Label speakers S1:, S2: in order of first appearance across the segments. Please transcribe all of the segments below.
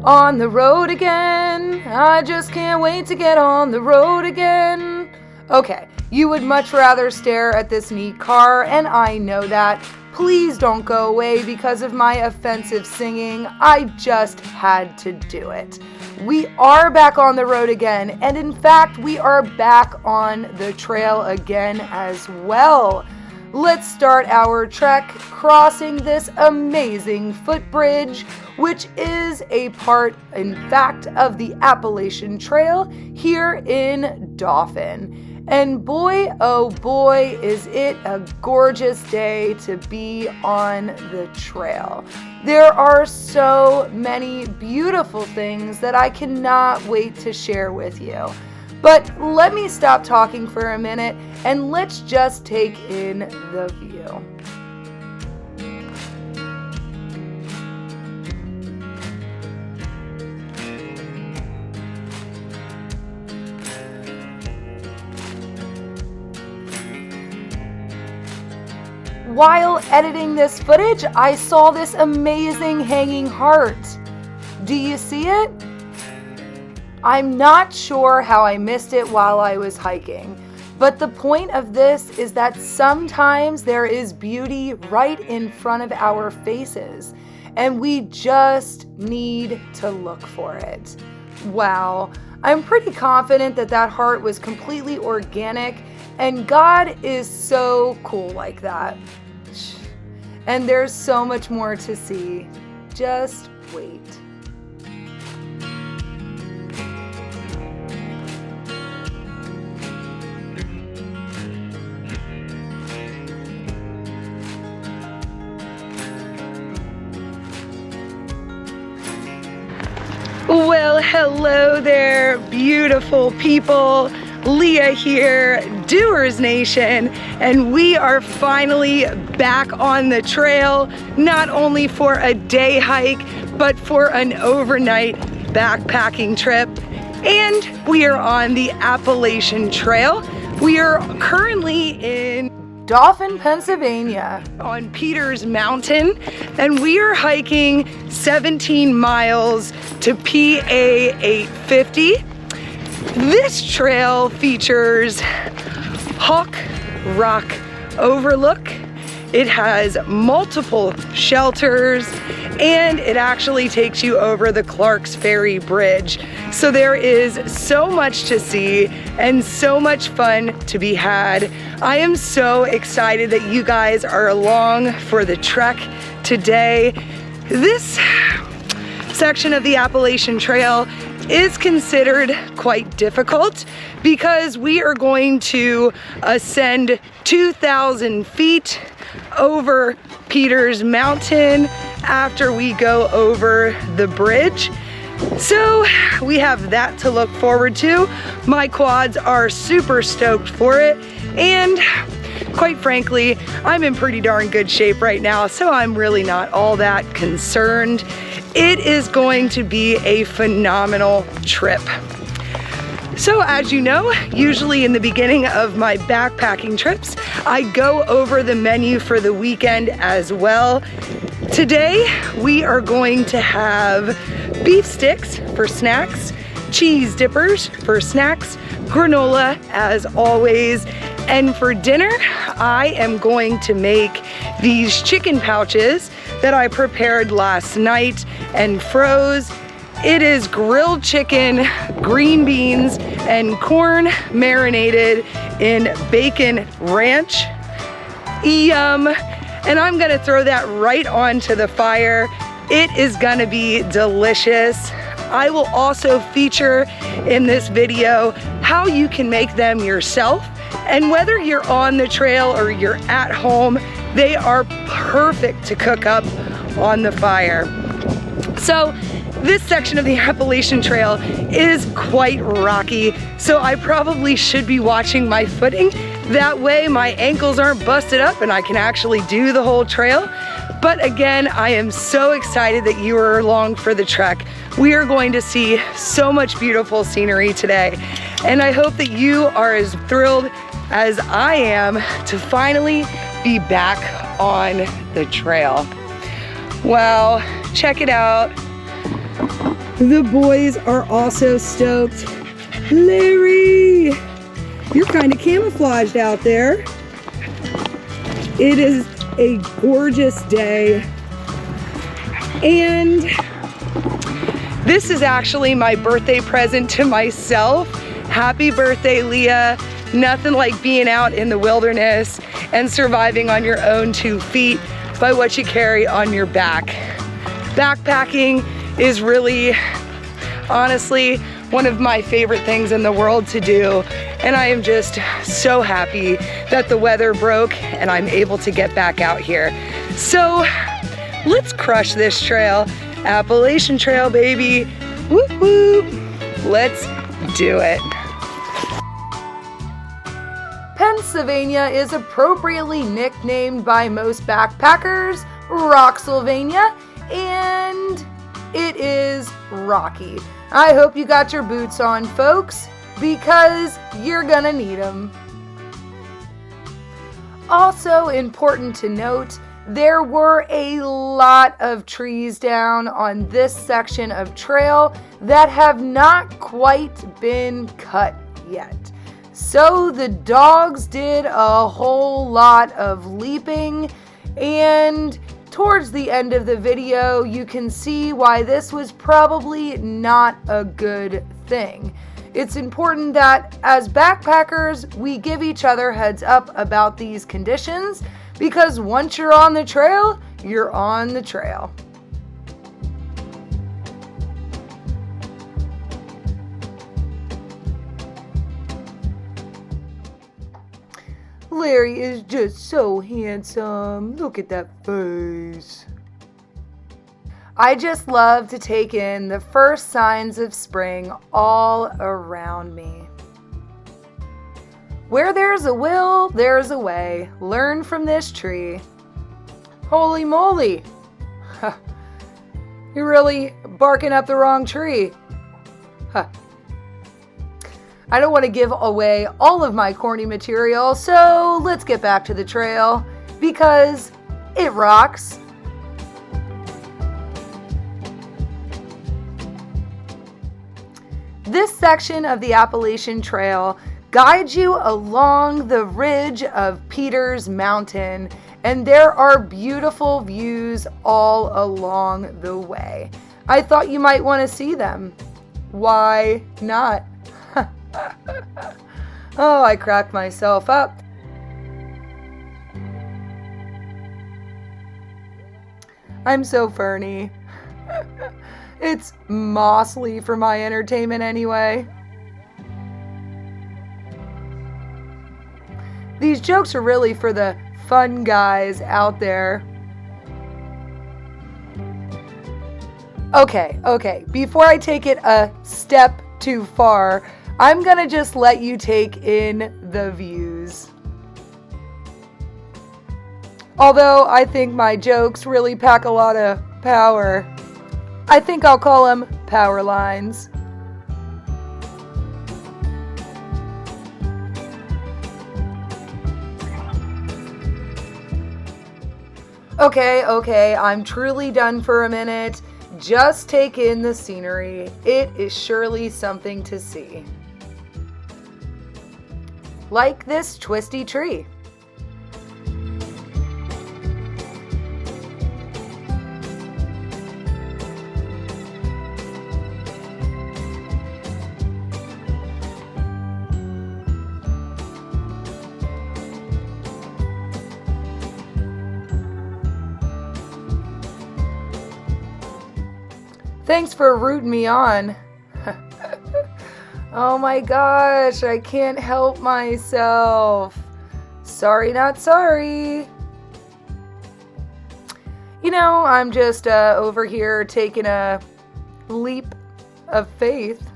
S1: On the road again, I just can't wait to get on the road again. Okay, you would much rather stare at this neat car, and I know that. Please don't go away because of my offensive singing. I just had to do it. We are back on the road again, and in fact, we are back on the trail again as well. Let's start our trek crossing this amazing footbridge, which is a part, in fact, of the Appalachian Trail here in Dauphin. And boy, oh boy, is it a gorgeous day to be on the trail. There are so many beautiful things that I cannot wait to share with you. But let me stop talking for a minute and let's just take in the view. While editing this footage, I saw this amazing hanging heart. Do you see it? I'm not sure how I missed it while I was hiking, but the point of this is that sometimes there is beauty right in front of our faces, and we just need to look for it. Wow, I'm pretty confident that that heart was completely organic, and God is so cool like that. And there's so much more to see. Just wait. Well, hello there, beautiful people. Leah here, LeahDoersNation, and we are finally back on the trail, not only for a day hike, but for an overnight backpacking trip. And we are on the Appalachian Trail. We are currently in Dauphin, Pennsylvania, on Peters Mountain, and we are hiking 17 miles to PA 850. This trail features Hawk Rock Overlook. It has multiple shelters, and it actually takes you over the Clark's Ferry Bridge. So there is so much to see and so much fun to be had. I am so excited that you guys are along for the trek today. This section of the Appalachian Trail is considered quite difficult because we are going to ascend 2,000 feet over Peters Mountain after we go over the bridge. So we have that to look forward to. My quads are super stoked for it, and quite frankly, I'm in pretty darn good shape right now, so I'm really not all that concerned. It is going to be a phenomenal trip. So as you know, usually in the beginning of my backpacking trips, I go over the menu for the weekend as well. Today, we are going to have beef sticks for snacks, cheese dippers for snacks, granola as always, and for dinner, I am going to make these chicken pouches that I prepared last night and froze. It is grilled chicken, green beans, and corn marinated in bacon ranch. Yum! And I'm gonna throw that right onto the fire. It is gonna be delicious. I will also feature in this video how you can make them yourself. And whether you're on the trail or you're at home, they are perfect to cook up on the fire. So this section of the Appalachian Trail is quite rocky, so I probably should be watching my footing. That way my ankles aren't busted up and I can actually do the whole trail. But again, I am so excited that you are along for the trek. We are going to see so much beautiful scenery today, and I hope that you are as thrilled as I am to finally be back on the trail. Well, check it out. The boys are also stoked. Larry, you're kind of camouflaged out there. It is a gorgeous day. And this is actually my birthday present to myself. Happy birthday, Leah. Nothing like being out in the wilderness and surviving on your own 2 feet by what you carry on your back. Backpacking is really, honestly, one of my favorite things in the world to do. And I am just so happy that the weather broke and I'm able to get back out here. So let's crush this trail. Appalachian Trail, baby. Whoop whoop. Let's do it. Pennsylvania is appropriately nicknamed by most backpackers Rocksylvania, and it is rocky. I hope you got your boots on, folks, because you're gonna need them. Also important to note, there were a lot of trees down on this section of trail that have not quite been cut yet. So the dogs did a whole lot of leaping, and towards the end of the video, you can see why this was probably not a good thing. It's important that as backpackers, we give each other heads up about these conditions, because once you're on the trail, you're on the trail. Larry is just so handsome. Look at that face. I just love to take in the first signs of spring all around me. Where there's a will, there's a way. Learn from this tree. Holy moly. You're really barking up the wrong tree. I don't want to give away all of my corny material, so let's get back to the trail because it rocks. This section of the Appalachian Trail guides you along the ridge of Peters Mountain, and there are beautiful views all along the way. I thought you might want to see them. Why not? Oh, I cracked myself up. I'm so ferny. It's mossly for my entertainment anyway. These jokes are really for the fun guys out there. Okay, before I take it a step too far, I'm gonna just let you take in the views. Although I think my jokes really pack a lot of power. I think I'll call them power lines. Okay, I'm truly done for a minute. Just take in the scenery. It is surely something to see. Like this twisty tree. Thanks for rooting me on. Oh my gosh, I can't help myself. Sorry, not sorry. You know, I'm just over here taking a leap of faith.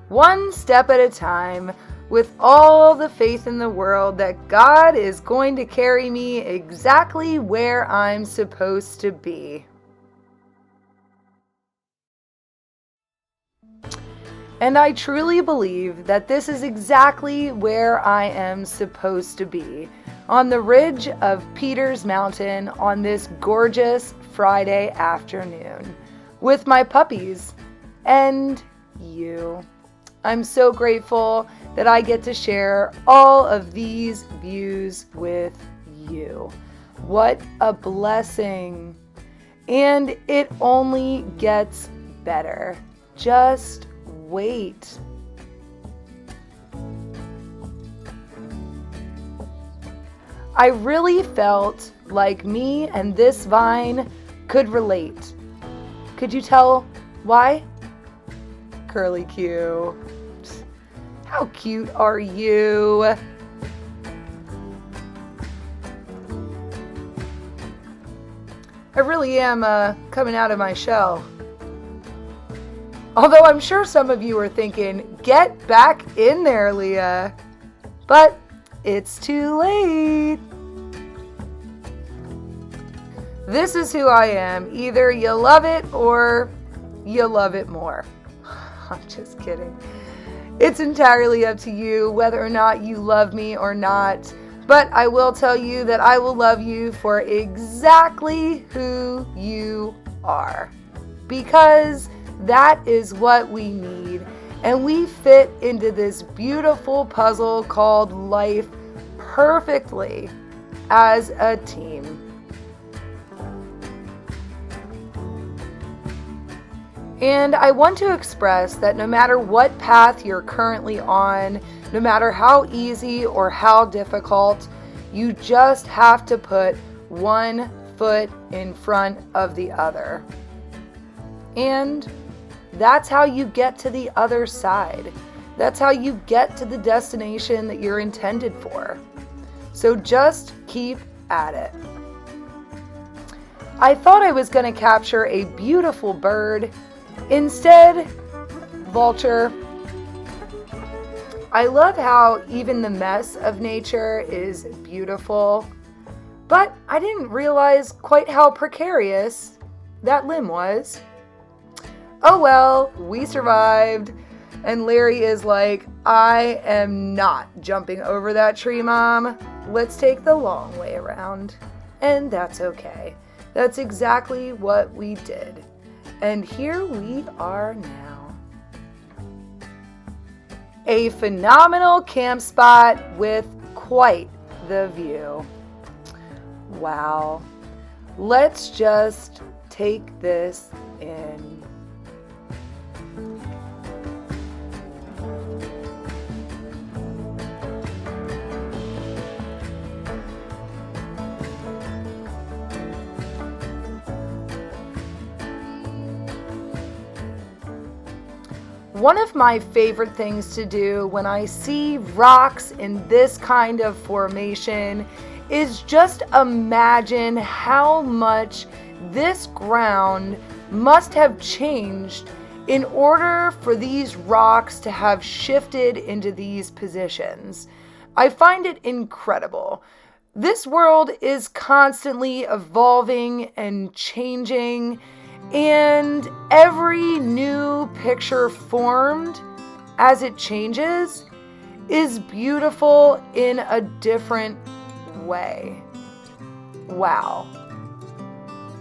S1: One step at a time, with all the faith in the world that God is going to carry me exactly where I'm supposed to be. And I truly believe that this is exactly where I am supposed to be, on the ridge of Peters Mountain on this gorgeous Friday afternoon. with my puppies and you. I'm so grateful that I get to share all of these views with you. What a blessing. And it only gets better. Just wait. I really felt like me and this vine could relate. Could you tell why? Curly Q. How cute are you? I really am coming out of my shell. Although I'm sure some of you are thinking, get back in there, Leah. But it's too late. This is who I am. Either you love it or you love it more. I'm just kidding. It's entirely up to you whether or not you love me or not. But I will tell you that I will love you for exactly who you are. Because that is what we need. And we fit into this beautiful puzzle called life perfectly as a team. And I want to express that no matter what path you're currently on, no matter how easy or how difficult, you just have to put one foot in front of the other. And that's how you get to the other side. That's how you get to the destination that you're intended for. So just keep at it. I thought I was going to capture a beautiful bird. Instead, vulture. I love how even the mess of nature is beautiful, but I didn't realize quite how precarious that limb was. Oh well, we survived. And Larry is like, I am not jumping over that tree, Mom. Let's take the long way around. And that's okay. That's exactly what we did. And here we are now. A phenomenal camp spot with quite the view. Wow. Let's just take this in. One of my favorite things to do when I see rocks in this kind of formation is just imagine how much this ground must have changed in order for these rocks to have shifted into these positions. I find it incredible. This world is constantly evolving and changing, and every new picture formed as it changes is beautiful in a different way. Wow.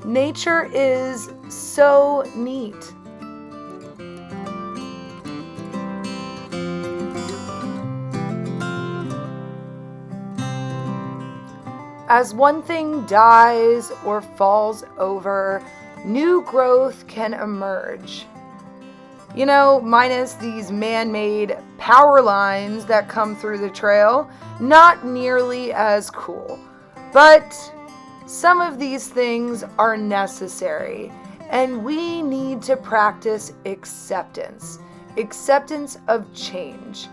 S1: Nature is so neat. As one thing dies or falls over, new growth can emerge. You know, minus these man-made power lines that come through the trail, not nearly as cool. But some of these things are necessary, and we need to practice acceptance. Acceptance of change,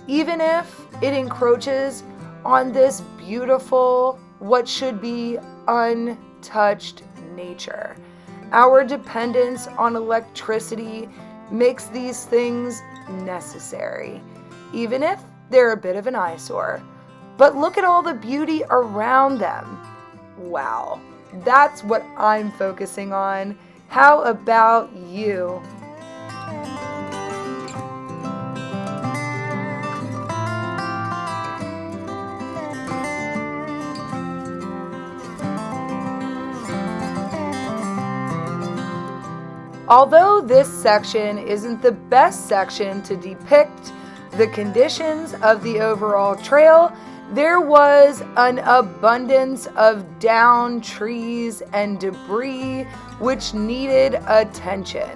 S1: even if it encroaches on this beautiful, what should be untouched nature. Our dependence on electricity makes these things necessary, even if they're a bit of an eyesore. But look at all the beauty around them. Wow, that's what I'm focusing on. How about you? Although this section isn't the best section to depict the conditions of the overall trail, there was an abundance of downed trees and debris which needed attention,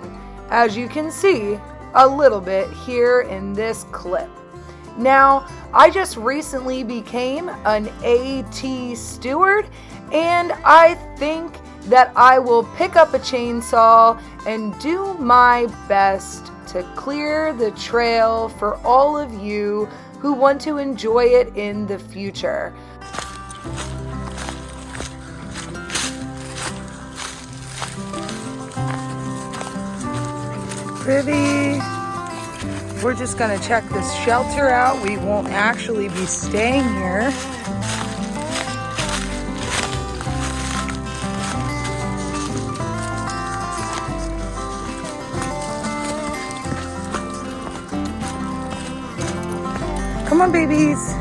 S1: as you can see a little bit here in this clip. Now, I just recently became an AT steward, and I think that I will pick up a chainsaw and do my best to clear the trail for all of you who want to enjoy it in the future. Privy. We're just gonna check this shelter out. We won't actually be staying here. Come on, babies.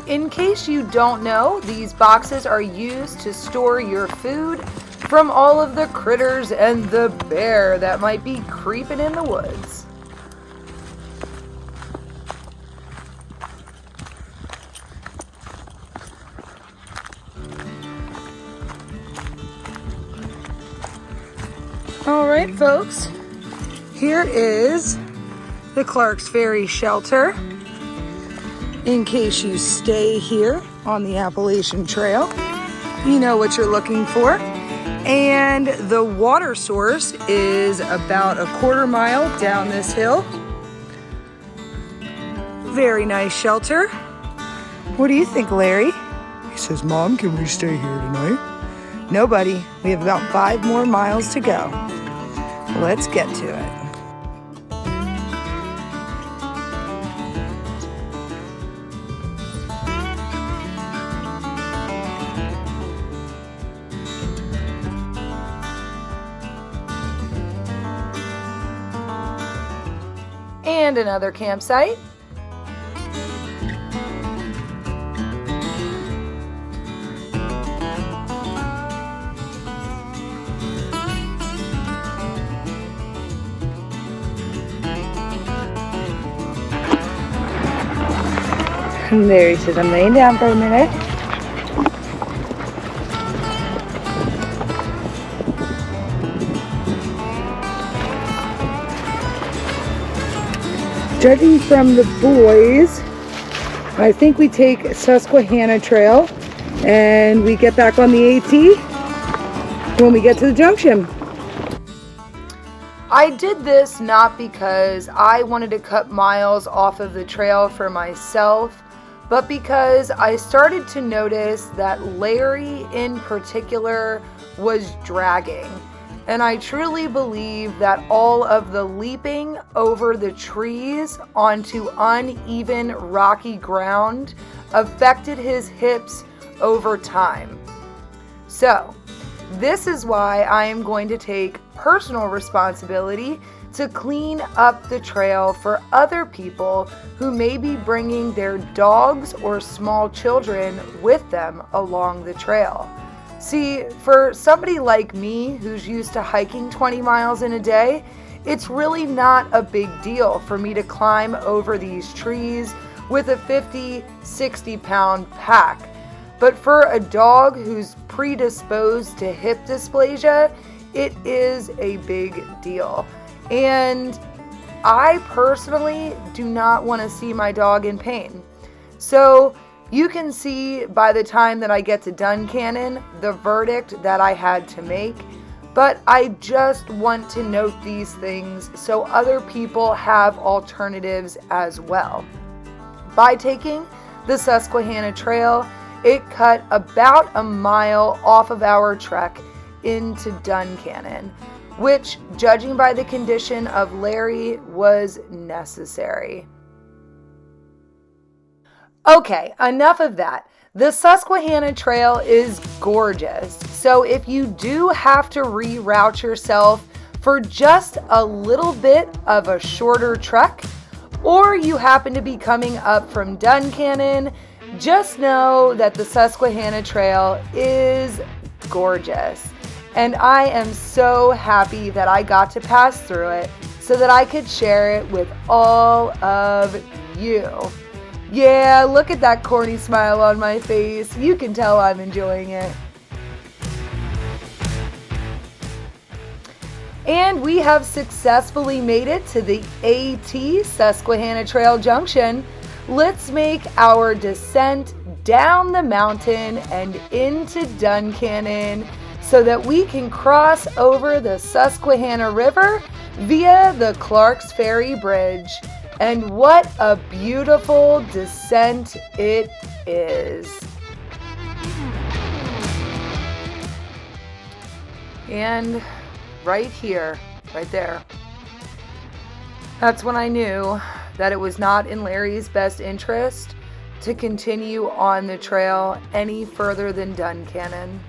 S1: In case you don't know, these boxes are used to store your food from all of the critters and the bear that might be creeping in the woods. All right, folks, here is the Clark's Ferry shelter. In case you stay here on the Appalachian Trail, you know what you're looking for. And the water source is about a quarter mile down this hill. Very nice shelter. What do you think, Larry? He says, Mom, can we stay here tonight? No, buddy. We have about 5 more miles to go. Let's get to it. And another campsite. And there he says, I'm laying down for a minute. Judging from the boys, I think we take Susquehanna Trail and we get back on the AT when we get to the junction. I did this not because I wanted to cut miles off of the trail for myself, but because I started to notice that Larry in particular was dragging. And I truly believe that all of the leaping over the trees onto uneven rocky ground affected his hips over time. So, this is why I am going to take personal responsibility to clean up the trail for other people who may be bringing their dogs or small children with them along the trail. See, for somebody like me who's used to hiking 20 miles in a day, it's really not a big deal for me to climb over these trees with a 50, 60-pound pack. But for a dog who's predisposed to hip dysplasia, it is a big deal. And I personally do not want to see my dog in pain. So you can see by the time that I get to Duncannon the verdict that I had to make, but I just want to note these things so other people have alternatives as well. By taking the Susquehanna Trail, it cut about a mile off of our trek into Duncannon, which, judging by the condition of Larry, was necessary. Okay, enough of that. The Susquehanna Trail is gorgeous, so if you do have to reroute yourself for just a little bit of a shorter trek, or you happen to be coming up from Duncannon, just know that the Susquehanna Trail is gorgeous. And I am so happy that I got to pass through it so that I could share it with all of you. Yeah, look at that corny smile on my face. You can tell I'm enjoying it. And we have successfully made it to the AT Susquehanna Trail Junction. Let's make our descent down the mountain and into Duncannon so that we can cross over the Susquehanna River via the Clark's Ferry Bridge. And what a beautiful descent it is. And right here, right there, that's when I knew that it was not in Larry's best interest to continue on the trail any further than Duncannon.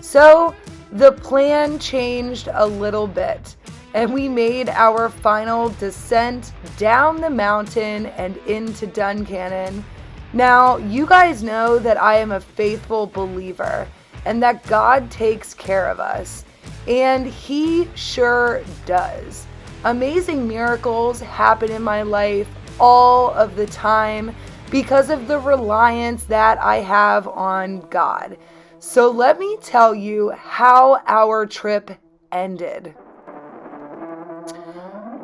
S1: So the plan changed a little bit, and we made our final descent down the mountain and into Duncannon. Now, you guys know that I am a faithful believer and that God takes care of us, and He sure does. Amazing miracles happen in my life all of the time because of the reliance that I have on God. So let me tell you how our trip ended.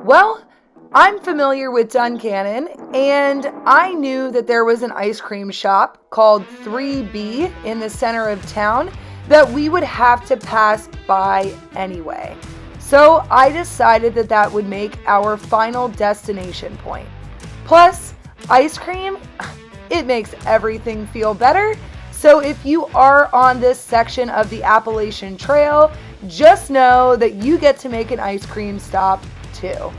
S1: Well, I'm familiar with Duncannon, and I knew that there was an ice cream shop called 3B in the center of town that we would have to pass by anyway. So I decided that that would make our final destination point. Plus, ice cream, it makes everything feel better. So if you are on this section of the Appalachian Trail, just know that you get to make an ice cream stop too.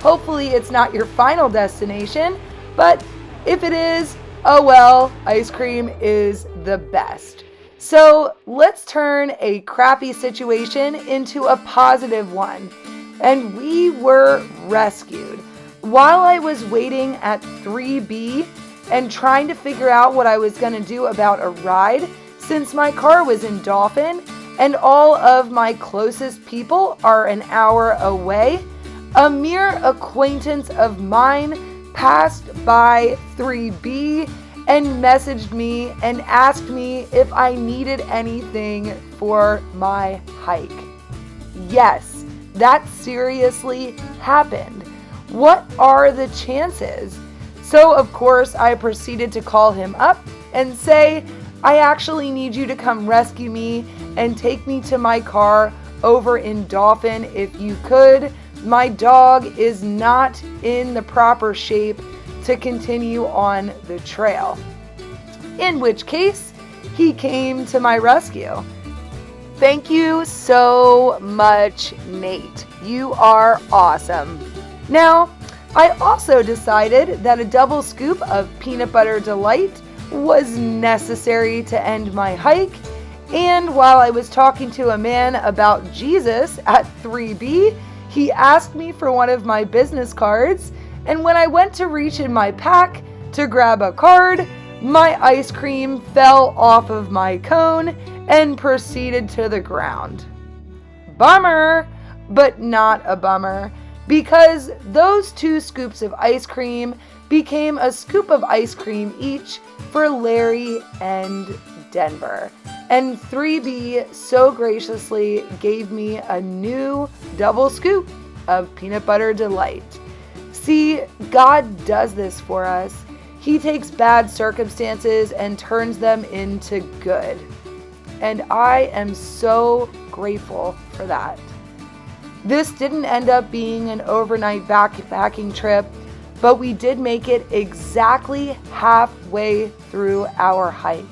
S1: Hopefully it's not your final destination, but if it is, oh well, ice cream is the best. So let's turn a crappy situation into a positive one. And we were rescued. While I was waiting at 3B and trying to figure out what I was going to do about a ride, since my car was in Dauphin and all of my closest people are an hour away, a mere acquaintance of mine passed by 3B and messaged me and asked me if I needed anything for my hike. Yes, that seriously happened. What are the chances? So of course I proceeded to call him up and say, I actually need you to come rescue me and take me to my car over in Dauphin if you could. My dog is not in the proper shape to continue on the trail. In which case, he came to my rescue. Thank you so much, Nate. You are awesome. Now, I also decided that a double scoop of peanut butter delight was necessary to end my hike. And while I was talking to a man about Jesus at 3B, he asked me for one of my business cards, and when I went to reach in my pack to grab a card, my ice cream fell off of my cone and proceeded to the ground. Bummer, but not a bummer, because those 2 scoops of ice cream became a scoop of ice cream each for Larry and Denver. And 3B so graciously gave me a new double scoop of peanut butter delight. See, God does this for us. He takes bad circumstances and turns them into good. And I am so grateful for that. This didn't end up being an overnight backpacking trip, but we did make it exactly halfway through our hike.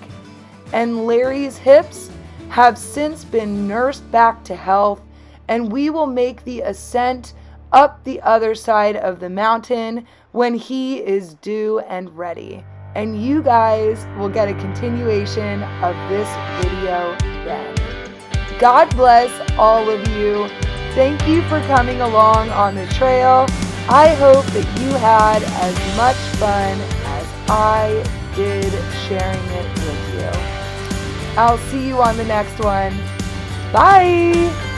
S1: And Larry's hips have since been nursed back to health, and we will make the ascent up the other side of the mountain when he is due and ready. and you guys will get a continuation of this video then. God bless all of you. Thank you for coming along on the trail. I hope that you had as much fun as I did sharing it with you. I'll see you on the next one. Bye.